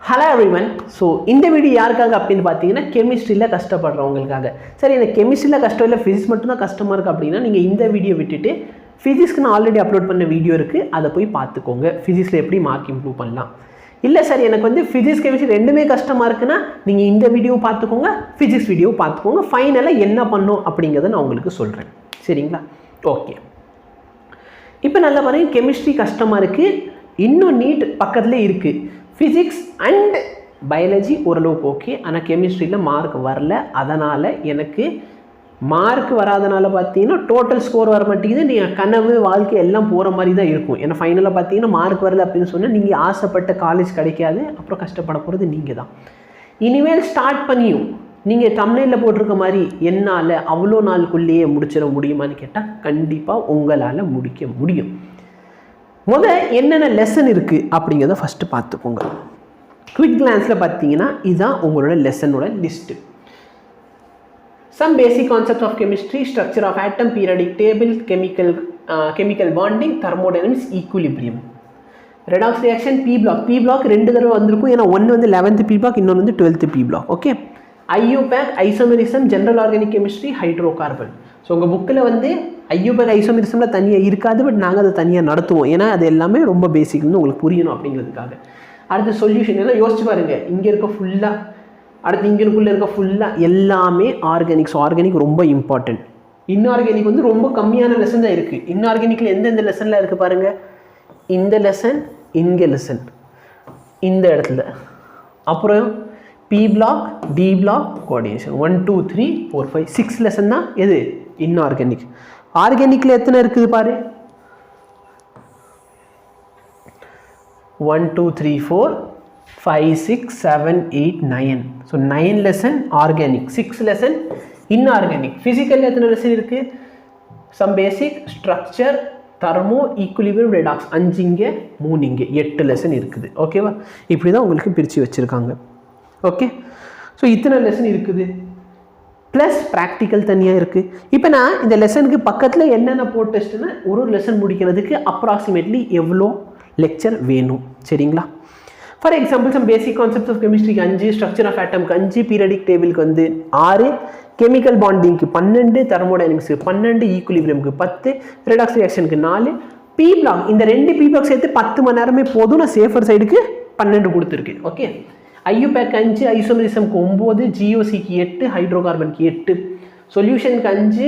Hello everyone. So இந்த video யாருக்காக அப்படின்னு பார்த்தீங்கன்னா கெமிஸ்ட்ரியில் கஷ்டப்படுறவங்களுக்காக. சரி, எனக்கு கெமிஸ்ட்ரியில் கஷ்டம் இல்லை, ஃபிசிக்ஸ் மட்டும்தான் கஷ்டமாக இருக்குது அப்படின்னா நீங்கள் இந்த வீடியோ விட்டுட்டு ஃபிசிக்ஸ்க்கு நான் ஆல்ரெடி அப்லோட் பண்ண வீடியோ இருக்குது, அதை போய் பார்த்துக்கோங்க. ஃபிசிக்ஸில் எப்படி மார்க் இம்ப்ரூவ் பண்ணலாம். இல்லை சார் எனக்கு வந்து ஃபிசிக்ஸ் கெமிஸ்ட்ரி ரெண்டுமே கஷ்டமாக இருக்குன்னா நீங்கள் இந்த வீடியோ பார்த்துக்கோங்க, ஃபிசிக்ஸ் வீடியோ பார்த்துக்கோங்க. ஃபைனலாக என்ன பண்ணணும் அப்படிங்கிறத நான் உங்களுக்கு சொல்கிறேன். சரிங்களா? ஓகே. இப்போ நல்லா பாருங்கள், கெமிஸ்ட்ரி கஷ்டமாக இருக்குது, இன்னும் நீட் பக்கத்தில் இருக்குது. ஃபிசிக்ஸ் அண்ட் பயாலஜி ஓரளவுக்கு ஓகே, ஆனால் கெமிஸ்ட்ரியில் மார்க் வரல. அதனால் எனக்கு மார்க் வராதனால பார்த்தீங்கன்னா டோட்டல் ஸ்கோர் வர மாட்டேங்குது. நீங்கள் கனவு வாழ்க்கை எல்லாம் போகிற மாதிரி தான் இருக்கும். ஏன்னா ஃபைனலாக பார்த்தீங்கன்னா மார்க் வரல அப்படின்னு சொன்னால் நீங்கள் ஆசைப்பட்ட காலேஜ் கிடைக்காது, அப்புறம் கஷ்டப்பட போகிறது நீங்கள் தான். இனிமேல் ஸ்டார்ட் பண்ணியும் நீங்கள் தமிழில் போட்டிருக்க மாதிரி என்னால் அவ்வளோ நாளுக்குள்ளேயே முடிச்சிட முடியுமான்னு கேட்டால் கண்டிப்பாக உங்களால் முடிக்க முடியும். என்னென்ன லெசன் இருக்குது அப்படிங்கிறத ஃபஸ்ட்டு பார்த்துக்கோங்க. குவிக் கிளான்ஸில் பார்த்தீங்கன்னா இதுதான் உங்களோட லெசனோட list. Some basic concepts of chemistry, structure of atom, periodic table, chemical bonding, thermodynamics, equilibrium, redox reaction, P block 2 தடவை வந்திருக்கும். ஏன்னா ஒன்று வந்து 11th பி பிளாக், இன்னொன்று வந்து 12th P block. Okay. IUPAC, isomerism, general organic chemistry, hydrocarbon. So உங்கள் புக்கில் வந்து ஐயூபேக் ஐசோமெரிசமில் தனியாக இருக்காது, பட் நாங்கள் அதை தனியாக நடத்துவோம். ஏன்னா அது எல்லாமே ரொம்ப பேசிக்னு உங்களுக்கு புரியணும் அப்படிங்கிறதுக்காக. அடுத்து சொல்யூஷன் எல்லாம் யோசிச்சு பாருங்கள். இங்கே இருக்க ஃபுல்லாக, அடுத்து இங்கேக்குள்ளே இருக்க ஃபுல்லாக எல்லாமே ஆர்கானிக். ஸோ ஆர்கானிக் ரொம்ப இம்பார்ட்டன்ட். இன்ஆர்கானிக் வந்து ரொம்ப கம்மியான லெசன் தான் இருக்குது. இன்ஆர்கானிக்கில் எந்தெந்த லெசனில் இருக்குது பாருங்கள். இந்த லெசன், இங்கே லெசன், இந்த இடத்துல, அப்புறம் P block, D block, coordination, 1 2 3 4 5 6 lesson தான் எது இன்ஆர்கானிக். ஆர்கானிக்கில் எத்தனை இருக்குது பாரு. 1 2 3 4 5 6 7 8 9. So 9 lesson organic, 6 lesson inorganic. Physical எத்தனை லெசன் இருக்குது? Some basic, structure, thermo, equilibrium, redox 5 இங்கே, 3 இங்கே, 8 லெசன் இருக்குது. ஓகேவா? இப்படி தான் உங்களுக்கு பிரித்து வச்சுருக்காங்க. ஓகே. ஸோ இத்தனை லெசன் இருக்குது, ப்ளஸ் ப்ராக்டிக்கல் தனியாக இருக்குது. இப்போ நான் இந்த லெசனுக்கு பக்கத்தில் என்னென்ன போட்டுச்சுன்னா ஒரு லெசன் முடிக்கிறதுக்கு அப்ராக்சிமேட்லி எவ்வளோ லெக்சர் வேணும். சரிங்களா? For example some basic concepts of கெமிஸ்ட்ரிக்கு 5, ஸ்ட்ரக்சர் ஆஃப் ஆட்டம்க்கு 5, பீரியாடிக் டேபிளுக்கு வந்து 6, கெமிக்கல் பாண்டிங்க்கு 12, தெர்மோடைனமிக்ஸ்க்கு 12, ஈக்குலிபிரியம்க்கு 10, ரெடாக்ஸ் ரியாக்ஷனுக்கு 4, பி பிளாக் இந்த 2 பி பிளாக் சேர்த்து 10 மணி நேரமே போதும். நான் சேஃபர் சைடுக்கு 12 கொடுத்துருக்கேன். ஓகே. ஐயூபேக் 5, ஐசோமெரிசம்க்கு 9, ஜிஓசிக்கு 8, ஹைட்ரோகார்பனுக்கு 8, சொல்யூஷனுக்கு 5,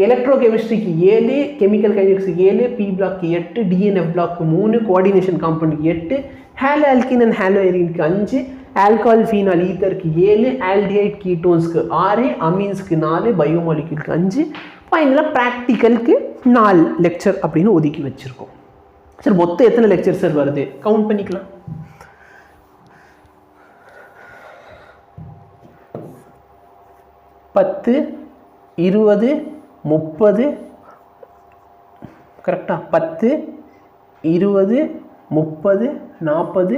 எலக்ட்ரோ கெமிஸ்ட்ரிக்கு 7, கெமிக்கல் கைனடிக்ஸுக்கு 7, பி பிளாக்கு 8, டிஎன்எஃப் பிளாக்கு 3, கோஆர்டினேஷன் காம்பவுண்டுக்கு 8, ஹேலோ ஆல்கின் அண்ட் ஹேலோ எரினுக்கு 5, ஆல்கஹால் ஃபீனால் ஈத்தருக்கு 7, ஆல்டிஹைட் கீட்டோன்ஸ்க்கு 6, அமீன்ஸ்க்கு 4, பயோமாலிக்யூலுக்கு 5. ஃபைனலாக ப்ராக்டிக்கலுக்கு 4 லெக்சர் அப்படின்னு ஒதுக்கி வச்சுருக்கோம். சார் மொத்தம் எத்தனை லெக்சர் சார் வருது? கவுண்ட் பண்ணிக்கலாம். 10 20 30, கரெக்டாக 10 20 30 40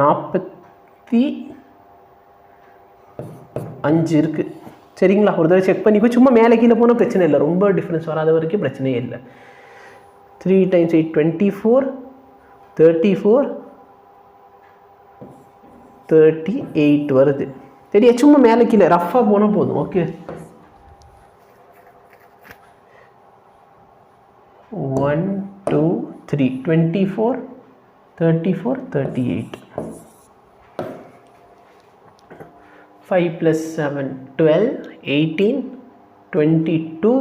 45 இருக்குது. சரிங்களா? ஒரு தடவை செக் பண்ணிக்கோ. சும்மா மேலே கீழே போனால் பிரச்சனை இல்லை, ரொம்ப டிஃப்ரென்ஸ் வராத வரைக்கும் பிரச்சனையே இல்லை. 3 × 8 24, 34 38 வருது. சரியா? சும்மா மேலே கீழே ரஃபாக போனால் போதும். ஓகே. 1 2 3 24 34 38, 5 + 7 12 18 22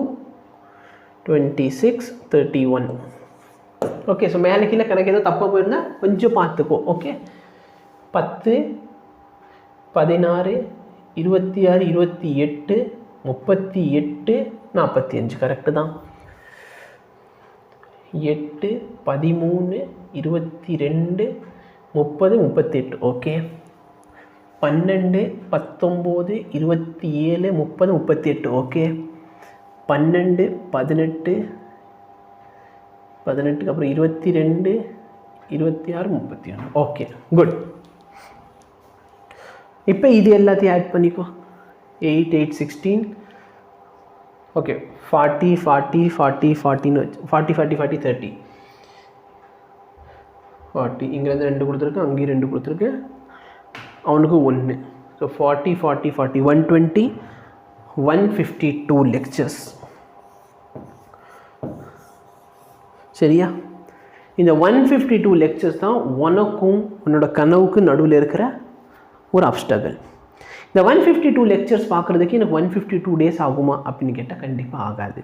26 31. ஓகே. ஸோ மேலே கீழே கணக்கு எதுவும் தப்பாக போயிருந்தா கொஞ்சம் பார்த்துக்கோ. ஓகே. 10 16 26 28 38 45 கரெக்டு தான். 8 13 22 30 38. ஓகே. 12 19 27 30 38. ஓகே. 12 18 18க்கு அப்புறம் 22 26 31. Okay, good. இப்போ இது எல்லாத்தையும் ஆட் பண்ணிக்கோ. 8 8 16. ஓகே. 40 40 40 40 40 40 40 30. 40 இங்கேருந்து 2 கொடுத்துருக்கு, அங்கேயும் 2 கொடுத்துருக்கு, அவனுக்கு 1. So 40 40 40 120 152 lectures. சரியா? இந்த 152 லெக்சர்ஸ் தான் உனக்கும் உன்னோட கனவுக்கு நடுவில் இருக்கிற ஒரு அப்ஸ்டகல். இந்த 152 லெக்சர்ஸ் பார்க்குறதுக்கு எனக்கு 152 டேஸ் ஆகுமா அப்படின்னு கேட்டால் கண்டிப்பாக ஆகாது.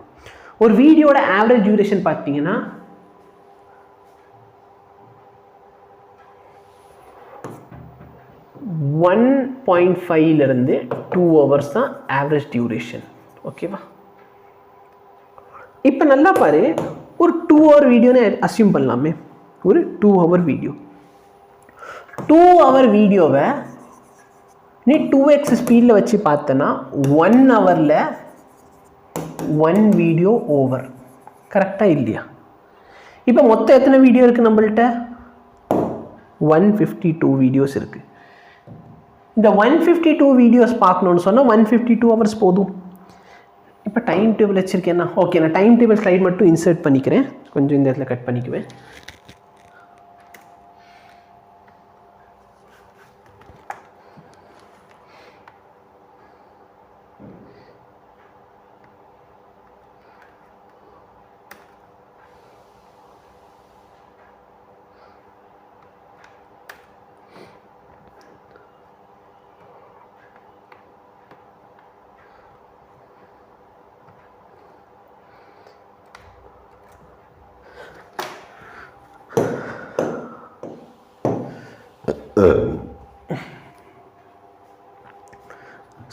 ஒரு வீடியோட ஆவரேஜ் டியூரேஷன் பார்த்தீங்கன்னா 1.5 2 hours தான் ஆவரேஜ் டியூரேஷன். ஓகேவா? இப்போ நல்லா பாரு, ஒரு 2 hour வீடியோன்னு அஸ்யூம் பண்ணலாமே. ஒரு 2 hour வீடியோ, 2 hour வீடியோவை நீ 2x ஸ்பீடில் வச்சு பார்த்தனா 1 hourல 1 வீடியோ ஓவர். கரெக்டாக இல்லையா? இப்போ மொத்தம் எத்தனை வீடியோ இருக்குது நம்மள்கிட்ட? 152 வீடியோஸ் இருக்குது. இந்த 152 வீடியோஸ் பார்க்கணுன்னு சொன்னால் 152 hours போதும். இப்போ டைம் டேபிள் வச்சுருக்கேன்னா ஓகே, நான் டைம் டேபிள் ஸ்லைட் மட்டும் இன்சர்ட் பண்ணிக்கிறேன். கொஞ்சம் இந்த இடத்துல கட் பண்ணிக்குவேன்.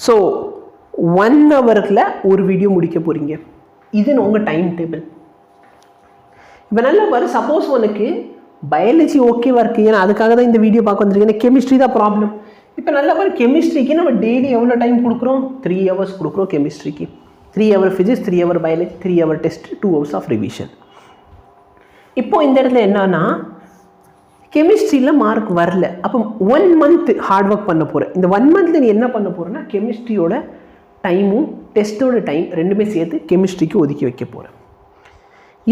ஸோ 1 ஹவரில் ஒரு வீடியோ முடிக்க போகிறீங்க. இது உங்கள் டைம் டேபிள். இப்போ நல்லா பாரு, சப்போஸ் உனக்கு பயாலஜி ஓகேவா இருக்குது, ஏன்னா அதுக்காக தான் இந்த வீடியோ பார்க்க வந்துருக்கு. ஏன்னா கெமிஸ்ட்ரி தான் ப்ராப்ளம். இப்போ நல்லா பாரு, கெமிஸ்ட்ரிக்கு நம்ம டெய்லி எவ்வளோ டைம் கொடுக்குறோம்? 3 hours கொடுக்குறோம் கெமிஸ்ட்ரிக்கு. 3 hour physics, 3 hour biology, 3 hour test, 2 hours of revision. இப்போ இந்த இடத்துல என்னன்னா கெமிஸ்ட்ரியில் மார்க் வரல. அப்போ 1 month ஹார்ட் ஒர்க் பண்ண போகிறேன். இந்த 1 monthல நீ என்ன பண்ண போகிறேன்னா கெமிஸ்ட்ரியோட டைமும் டெஸ்ட்டோட டைம் ரெண்டுமே சேர்த்து கெமிஸ்ட்ரிக்கு ஒதுக்கி வைக்க போகிறேன்.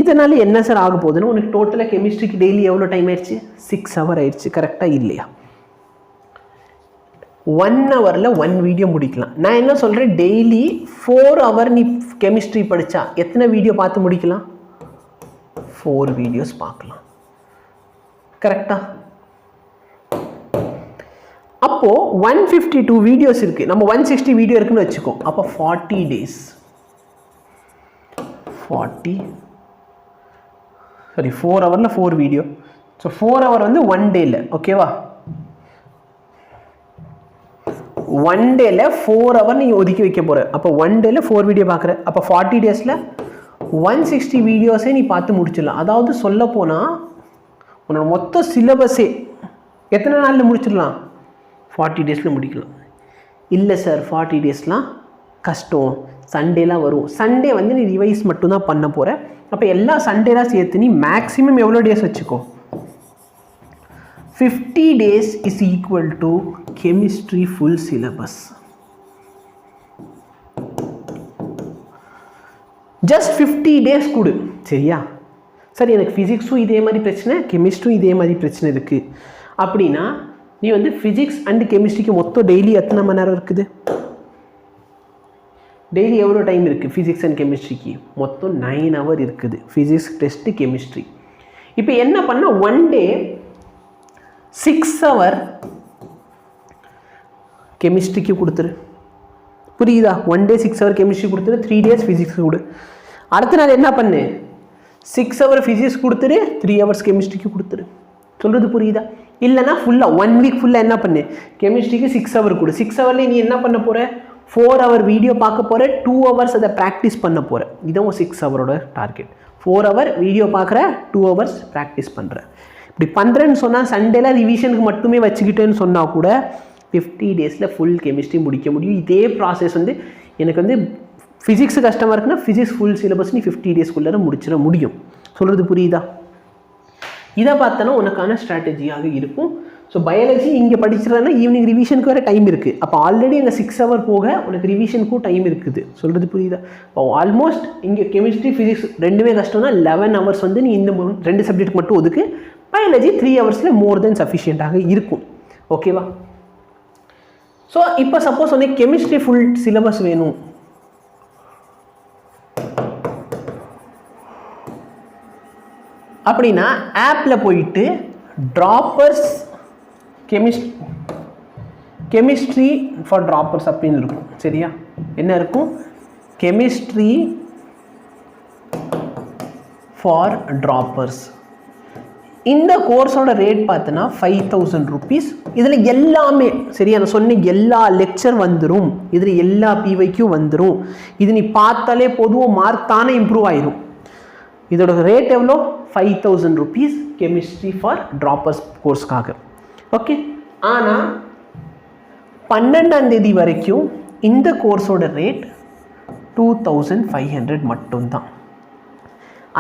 இதனால் என்ன சார் ஆக போகுதுன்னா உனக்கு டோட்டலாக கெமிஸ்ட்ரிக்கு டெய்லி எவ்வளோ டைம் ஆயிடுச்சு? 6 hours ஆயிடுச்சு. கரெக்டாக இல்லையா? 1 hourல 1 வீடியோ முடிக்கலாம். நான் என்ன சொல்கிறேன், டெய்லி 4 hours நீ கெமிஸ்ட்ரி படித்தா எத்தனை வீடியோ பார்த்து முடிக்கலாம்? 4 வீடியோஸ் பார்க்கலாம். கரெக்டா? அப்போ 152 வீடியோஸ் இருக்கு, நம்ம 160 வீடியோ இருக்குன்னு வச்சுக்கோ. அப்போ 40 டேஸ், 4 hourல 4 வீடியோ. ஸோ 4 hour வந்து 1 டேல. ஓகேவா? 1 டேல 4 hour நீ ஒதுக்கி வைக்க போற. அப்போ 1 டேல 4 வீடியோ பார்க்குற. அப்போ 40 டேஸ்ல 160 வீடியோஸே நீ பார்த்து முடிச்சிடலாம். அதாவது சொல்ல போனால் உன்னோட மொத்த சிலபஸே எத்தனை நாளில் முடிச்சிடலாம்? 40 டேஸில் முடிக்கலாம். இல்லை சார் 40 டேஸ்லாம் கஷ்டம், சண்டேலாம் வரும். சண்டே வந்து நீ ரிவைஸ் மட்டும்தான் பண்ண போகிற. அப்போ எல்லா சண்டேலாம் சேர்த்து நீ மேக்ஸிமம் எவ்வளோ டேஸ் வச்சுக்கோ? 50 days is equal to chemistry full syllabus. Just 50 days கொடு. சரியா? சரி, எனக்கு ஃபிசிக்ஸும் இதே மாதிரி பிரச்சனை, கெமிஸ்ட்ரியும் இதே மாதிரி பிரச்சனை இருக்குது அப்படின்னா நீ வந்து ஃபிசிக்ஸ் அண்ட் கெமிஸ்ட்ரிக்கு மொத்தம் டெய்லி எத்தனை மணி நேரம் இருக்குது? டெய்லி எவ்வளோ டைம் இருக்குது ஃபிசிக்ஸ் அண்ட் கெமிஸ்ட்ரிக்கு? மொத்தம் 9 hours இருக்குது. Physics test, chemistry. இப்போ என்ன பண்ண, 1 day 6 hours கெமிஸ்ட்ரிக்கு கொடுத்துரு. புரியுதா? 1 day 6 hours கெமிஸ்ட்ரி கொடுத்துரு, 3 days ஃபிசிக்ஸ் கொடு. அடுத்த நாள் என்ன பண்ணு, 6 hours ஃபிசிக்ஸ் கொடுத்துரு, 3 hours கெமிஸ்ட்ரிக்கு கொடுத்துரு. சொல்கிறது புரியுதா? இல்லைனா ஃபுல்லாக 1 week ஃபுல்லாக என்ன பண்ணு, கெமிஸ்ட்ரிக்கு 6 hours கொடு. 6 hourல நீ என்ன பண்ண போகிற? 4 hour வீடியோ பார்க்க போகிற, 2 hours அதை ப்ராக்டிஸ் பண்ண போகிற. இதுவும் 6 hours டார்கெட். 4 hour வீடியோ பார்க்குற, 2 hours ப்ராக்டிஸ் பண்ணுற. இப்படி பண்ணுறேன்னு சொன்னால் சண்டேல ரிவிஷனுக்கு மட்டுமே வச்சுக்கிட்டேன்னு சொன்னால் கூட 50 daysல ஃபுல் கெமிஸ்ட்ரி முடிக்க முடியும். இதே ப்ராசஸ் வந்து எனக்கு வந்து ஃபிசிக்ஸ் கஷ்டமாக இருக்குன்னா ஃபிசிக்ஸ் ஃபுல் சிலபஸ் நீ 50 daysக்குள்ளே முடிச்சிட முடியும். சொல்கிறது புரியுதா? இதை பார்த்தோன்னா உனக்கான ஸ்ட்ராட்டஜியாக இருக்கும். ஸோ பயாலஜி இங்கே படிச்சிடறேன்னா ஈவினிங் ரிவிஷனுக்கு வேறு டைம் இருக்குது. அப்போ ஆல்ரெடி அங்கே 6 hours போக உனக்கு ரிவிஷனுக்கும் டைம் இருக்குது. சொல்கிறது புரியுதா? இப்போ ஆல்மோஸ்ட் இங்கே கெமிஸ்ட்ரி ஃபிசிக்ஸ் ரெண்டுமே கஷ்டம்னா 11 hours வந்து நீ இந்த 2 சப்ஜெக்ட் மட்டும் ஒதுக்கு. பயாலஜி 3 ஹவர்ஸில் மோர் தென் சஃபிஷியண்ட்டாக இருக்கும். ஓகேவா? ஸோ இப்போ சப்போஸ் வந்து கெமிஸ்ட்ரி ஃபுல் சிலபஸ் வேணும் அப்படின்னா ஆப்பில் போயிட்டு ட்ராப்பர்ஸ் கெமிஸ்ட்ரி ஃபார் ட்ராப்பர்ஸ் அப்படின்னு இருக்கும். சரியா? என்ன இருக்கும்? Chemistry for droppers. இந்த கோர்ஸோட ரேட் பார்த்தோன்னா 5000 rupees. இதில் எல்லாமே சரியா நான் சொன்ன எல்லா லெக்சர் வந்துடும், இதில் எல்லா பிவைக்கும் வந்துடும். இது நீ பார்த்தாலே பொதுவாக மார்க் தானே இம்ப்ரூவ் ஆயிரும். இதோட ரேட் எவ்வளோ? 5000 rupees கெமிஸ்ட்ரி ஃபார் ட்ராப்பர்ஸ் கோர்ஸ்க்காக. ஓகே. ஆனால் 12ஆம் தேதி வரைக்கும் இந்த கோர்ஸோட ரேட் 2500 மட்டும்தான்.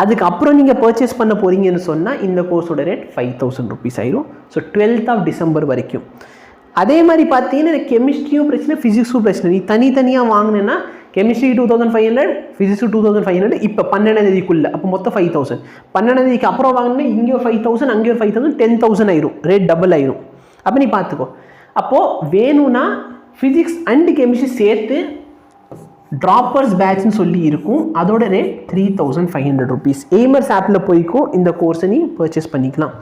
அதுக்கப்புறம் நீங்கள் பர்ச்சேஸ் பண்ண போகிறீங்கன்னு சொன்னால் இந்த கோர்ஸோட ரேட் 5000 rupees ஆயிரும். ஸோ 12th டிசம்பர் வரைக்கும். அதே மாதிரி பார்த்தீங்கன்னா கெமிஸ்ட்ரியும் பிரச்சனை, ஃபிசிக்ஸும் பிரச்சனை. நீ தனித்தனியாக வாங்கினேன்னா கெமிஸ்ட்ரி 2500, ஃபிசிக்ஸு 2500. இப்போ 12ஆம் தேதிக்குள்ளே அப்போ மொத்தம் 5000. 12ஆம் தேதிக்கு அப்புறம் வாங்கினா இங்கே ஒரு 5000, அங்கே ஒரு 5000, 10,000 ஆயிரும். ரேட் டபுள் ஆயிரும். அப்போ நீ பார்த்துக்கோ. அப்போது வேணும்னா ஃபிசிக்ஸ் அண்ட் கெமிஸ்ட்ரி சேர்த்து ட்ராப்பர்ஸ் பேட்ச்னு சொல்லி இருக்கும். அதோட ரேட் 3500 rupees. எய்மர்ஸ் ஆப்பில் போய்க்கோ இந்த கோர்ஸை நீ பர்ச்சேஸ் பண்ணிக்கலாம்.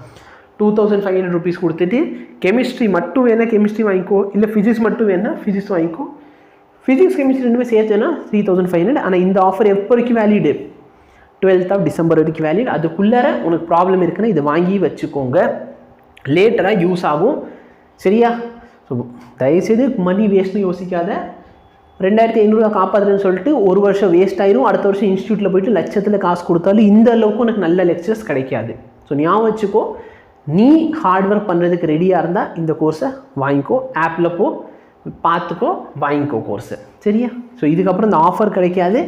2500 rupees கொடுத்துட்டு கெமிஸ்ட்ரி மட்டும் வேணால் கெமிஸ்ட்ரி வாங்கிக்கோ, இல்லை ஃபிசிக்ஸ் மட்டும் வேணால் ஃபிசிக்ஸ் வாங்கிக்கோ. ஃபிசிக்ஸ் கெமிஸ்ட்ரி ரெண்டுமே சேர்த்துனா 3500. ஆனால் இந்த ஆஃபர் எப்போ வரைக்கும் வேலிடு? 12th டிசம்பர் வரைக்கும் வேலிட். அதுக்குள்ளார உனக்கு ப்ராப்ளம் இருக்குன்னா இதை வாங்கி வச்சுக்கோங்க, லேட்டராக யூஸ் ஆகும். சரியா? ஸோ தயவுசெய்து மணி வேஸ்ட்னு யோசிக்காத. 2500 காப்பாற்றுறேன்னு சொல்லிட்டு ஒரு வருஷம் வேஸ்ட் ஆயிரும். அடுத்த வருஷம் இன்ஸ்டியூட்டில் போயிட்டு லட்சத்தில் காசு கொடுத்தாலும் இந்த அளவுக்கு உனக்கு நல்ல லெக்சர்ஸ் கிடைக்காது. ஸோ ஞாபகம் வச்சுக்கோ, நீ ஹார்ட் ஒர்க் பண்ணுறதுக்கு ரெடியாக இருந்தால் இந்த கோர்ஸை வாங்கிக்கோ. ஆப்பில் போ, பார்த்துக்கோ, வாங்கிக்கோ கோர்ஸை. சரியா? ஸோ இதுக்கப்புறம் இந்த ஆஃபர் கிடைக்காது.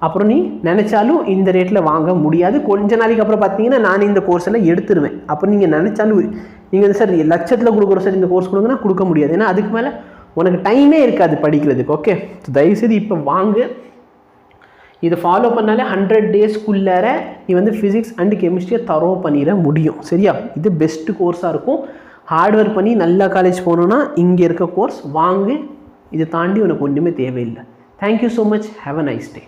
அப்புறம் நீ நினச்சாலும் இந்த ரேட்டில் வாங்க முடியாது. கொஞ்ச நாளைக்கு அப்புறம் பார்த்தீங்கன்னா நான் இந்த கோர்ஸெல்லாம் எடுத்துருவேன். அப்புறம் நீங்கள் நினச்சாலும் நீங்கள் சார் லட்சத்தில் கொடுக்குற சார் இந்த கோர்ஸ் கொடுங்கன்னா கொடுக்க முடியாது. ஏன்னா அதுக்கு மேலே உனக்கு டைமே இருக்காது படிக்கிறதுக்கு. ஓகே. ஸோ தயவுசெய்து இப்போ வாங்கு. இதை ஃபாலோ பண்ணாலே 100 daysக்குள்ளார நீ வந்து ஃபிசிக்ஸ் அண்ட் கெமிஸ்ட்ரியை தரோ பண்ணிட முடியும். சரியா? இது பெஸ்ட்டு கோர்ஸாக இருக்கும். ஹார்ட் ஒர்க் பண்ணி நல்ல காலேஜ் போகணுன்னா இங்கே இருக்க கோர்ஸ் வாங்கு. இதை தாண்டி உனக்கு ஒன்றுமே தேவையில்லை. Thank you so much. Have a nice day.